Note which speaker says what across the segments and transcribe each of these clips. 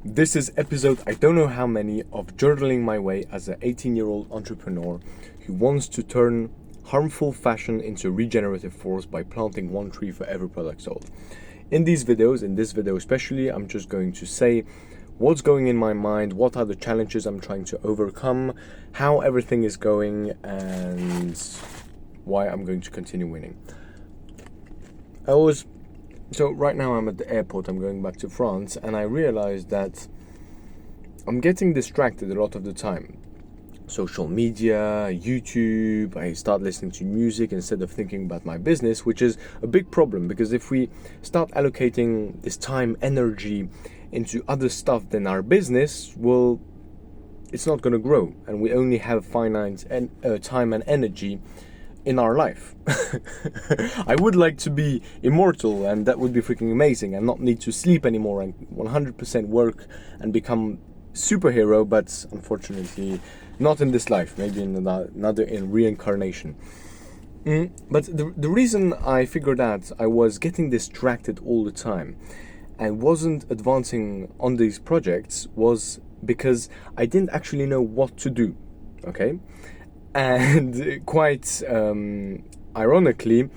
Speaker 1: This is episode I don't know how many of Journaling My Way as an 18-year-old entrepreneur who wants to turn harmful fashion into a regenerative force by planting one tree for every product sold. In this video especially, I'm just going to say what's going in my mind, what are the challenges I'm trying to overcome, how everything is going, and why I'm going to continue winning. So right now I'm at the airport, I'm going back to France, and I realized that I'm getting distracted a lot of the time. Social media, YouTube, I start listening to music instead of thinking about my business, which is a big problem because if we start allocating this time, energy into other stuff than our business, well, it's not going to grow, and we only have finite time and energy in our life. I would like to be immortal, and that would be freaking amazing, and not need to sleep anymore and 100% work and become superhero, but unfortunately not in this life, maybe in another in reincarnation. But the reason I figured out I was getting distracted all the time and wasn't advancing on these projects was because I didn't actually know what to do. Okay? And quite ironically,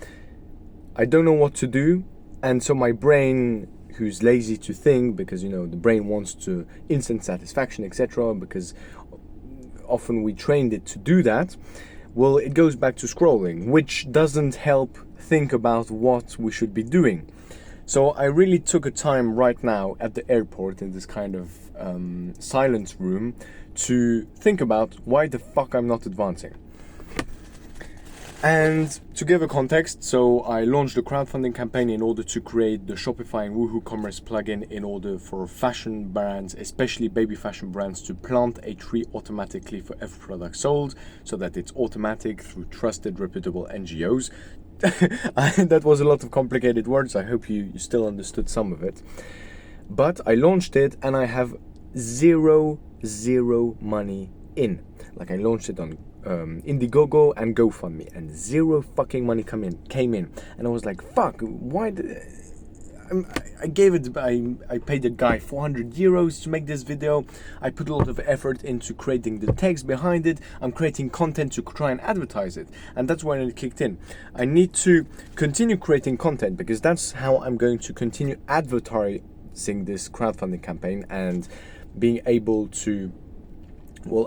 Speaker 1: I don't know what to do, and so my brain, who's lazy to think, because the brain wants to instant satisfaction, etc., because often we trained it to do that, well, it goes back to scrolling, which doesn't help think about what we should be doing. So I really took a time right now at the airport in this kind of silence room to think about why the fuck I'm not advancing. And to give a context, so I launched a crowdfunding campaign in order to create the Shopify and Woohoo Commerce plugin in order for fashion brands, especially baby fashion brands, to plant a tree automatically for every product sold, so that it's automatic through trusted, reputable NGOs. That was a lot of complicated words. I hope you still understood some of it. But I launched it and I have zero money in. Like, I launched it on Indiegogo and GoFundMe, and zero fucking money came in, and I was like, fuck, why I gave it, I paid a guy 400 euros to make this video. I put a lot of effort into creating the text behind it. I'm creating content to try and advertise it, and that's when it kicked in. I need to continue creating content because that's how I'm going to continue advertising this crowdfunding campaign and being able to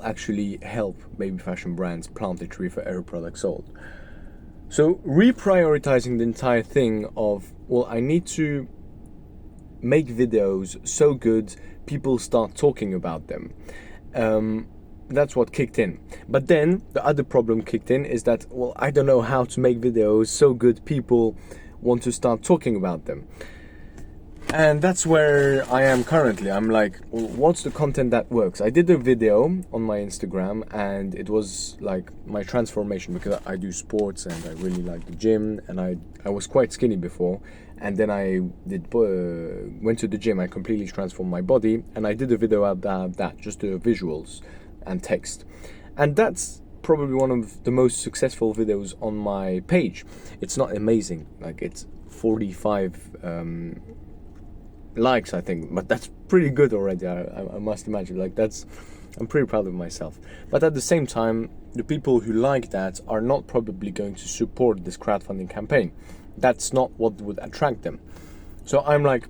Speaker 1: actually help baby fashion brands plant a tree for every product sold. So reprioritizing the entire thing of, I need to make videos so good people start talking about them. That's what kicked in. But then the other problem kicked in is that, I don't know how to make videos so good people want to start talking about them. And that's where I am currently. I'm like, what's the content that works? I did a video on my Instagram, and it was like my transformation, because I do sports and I really like the gym, and I was quite skinny before, and then I went to the gym. I completely transformed my body, and I did a video about that, just the visuals and text. And that's probably one of the most successful videos on my page. It's not amazing, like it's 45 likes, I think, but that's pretty good already. I must imagine, I'm pretty proud of myself. But at the same time, the people who like that are not probably going to support this crowdfunding campaign. That's not what would attract them. So I'm like,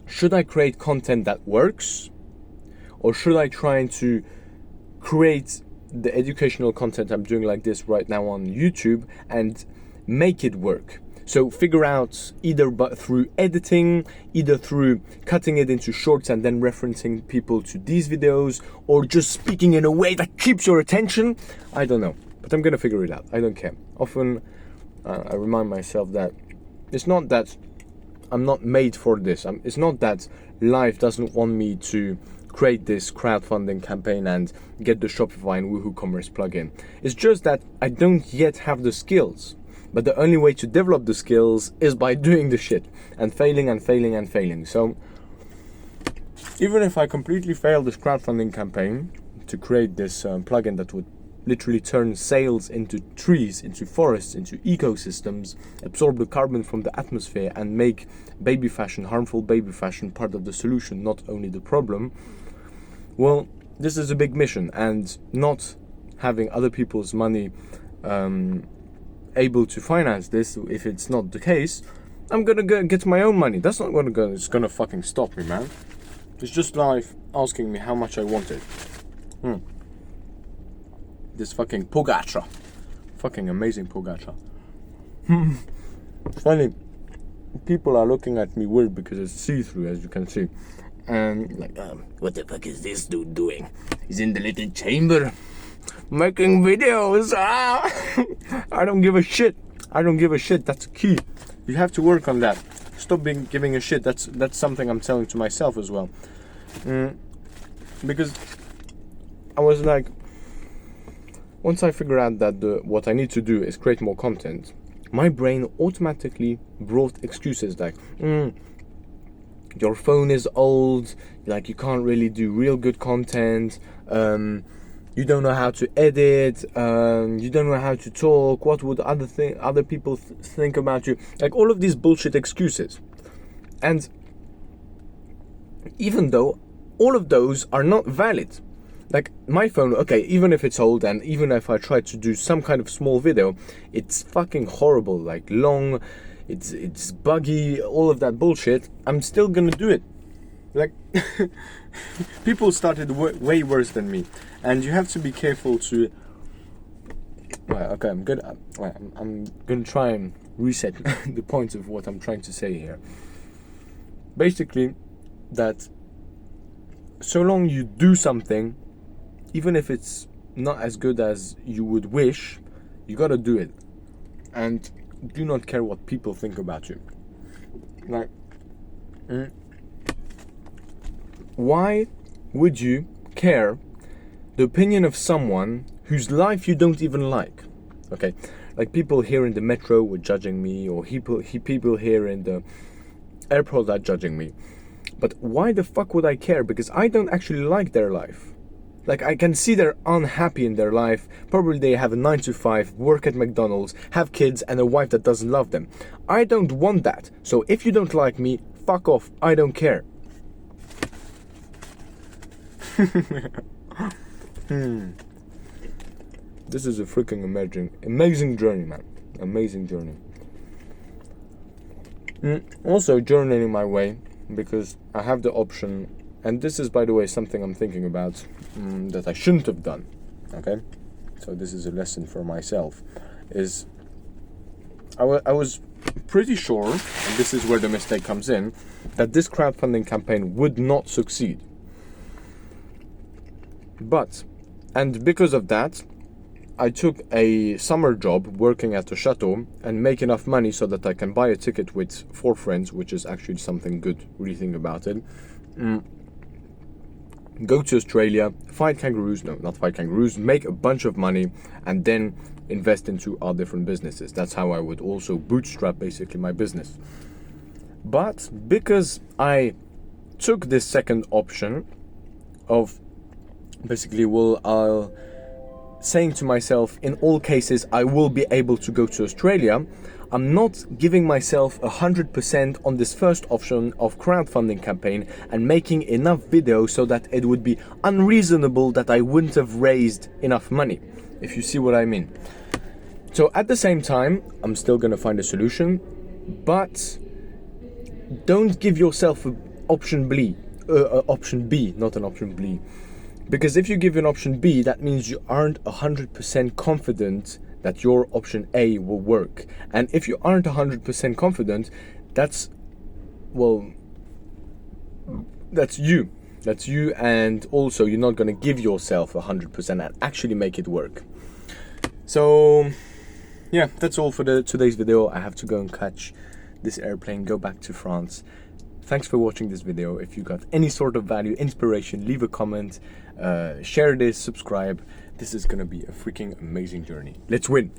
Speaker 1: should I create content that works, or should I try to create the educational content I'm doing like this right now on YouTube and make it work? So figure out either through editing, either through cutting it into shorts and then referencing people to these videos, or just speaking in a way that keeps your attention. I don't know, but I'm gonna figure it out. I don't care. Often I remind myself that it's not that I'm not made for this. It's not that life doesn't want me to create this crowdfunding campaign and get the Shopify and Woohoo Commerce plugin. It's just that I don't yet have the skills. But the only way to develop the skills is by doing the shit and failing and failing and failing. So even if I completely fail this crowdfunding campaign to create this plugin that would literally turn sails into trees, into forests, into ecosystems, absorb the carbon from the atmosphere, and make baby fashion, harmful baby fashion, part of the solution, not only the problem, well, this is a big mission, and not having other people's money able to finance this, if it's not the case, I'm gonna go get my own money. That's not it's gonna fucking stop me, man. It's just life asking me how much I want it. This fucking Pogača. Fucking amazing Pogača. Funny, people are looking at me weird because it's see-through, as you can see. And like, what the fuck is this dude doing? He's in the little chamber making videos. I don't give a shit. I don't give a shit. That's key. You have to work on that. Stop giving a shit. That's something I'm telling to myself as well. Because I was like, once I figure out that what I need to do is create more content, my brain automatically brought excuses like, your phone is old, like you can't really do real good content, you don't know how to edit, you don't know how to talk, what would other people think about you, like all of these bullshit excuses. And even though all of those are not valid, like my phone, okay, even if it's old and even if I try to do some kind of small video, it's fucking horrible, like long, it's buggy, all of that bullshit, I'm still gonna do it. Like, people started way worse than me, and you have to be careful to. Right, okay, I'm gonna try and reset the point of what I'm trying to say here. Basically, that so long you do something, even if it's not as good as you would wish, you gotta do it, and do not care what people think about you. Like, why would you care the opinion of someone whose life you don't even like? Okay, like people here in the metro were judging me, or people here in the airport are judging me. But why the fuck would I care? Because I don't actually like their life. Like, I can see they're unhappy in their life. Probably they have a 9-to-5, work at McDonald's, have kids, and a wife that doesn't love them. I don't want that. So if you don't like me, fuck off. I don't care. This is a freaking amazing journey, man. Amazing journey. Also journeying my way, because I have the option, and this is, by the way, something I'm thinking about that I shouldn't have done. Okay, so this is a lesson for myself. Is I was pretty sure, and this is where the mistake comes in, that this crowdfunding campaign would not succeed. And because of that, I took a summer job working at a chateau and make enough money so that I can buy a ticket with 4 friends, which is actually something good, really think about it. Go to Australia, not fight kangaroos, make a bunch of money, and then invest into our different businesses. That's how I would also bootstrap basically my business. But because I took this second option of basically, I'll saying to myself, in all cases, I will be able to go to Australia, I'm not giving myself 100% on this first option of crowdfunding campaign and making enough videos so that it would be unreasonable that I wouldn't have raised enough money, if you see what I mean. So at the same time, I'm still gonna find a solution, but don't give yourself an option B, not an option B. Because if you give an option B, that means you aren't 100% confident that your option A will work. And if you aren't 100% confident, that's you. That's you, and also you're not going to give yourself 100% and actually make it work. So, yeah, that's all for today's video. I have to go and catch this airplane, go back to France. Thanks for watching this video. If you got any sort of value, inspiration, leave a comment, share this, subscribe. This is gonna be a freaking amazing journey. Let's win!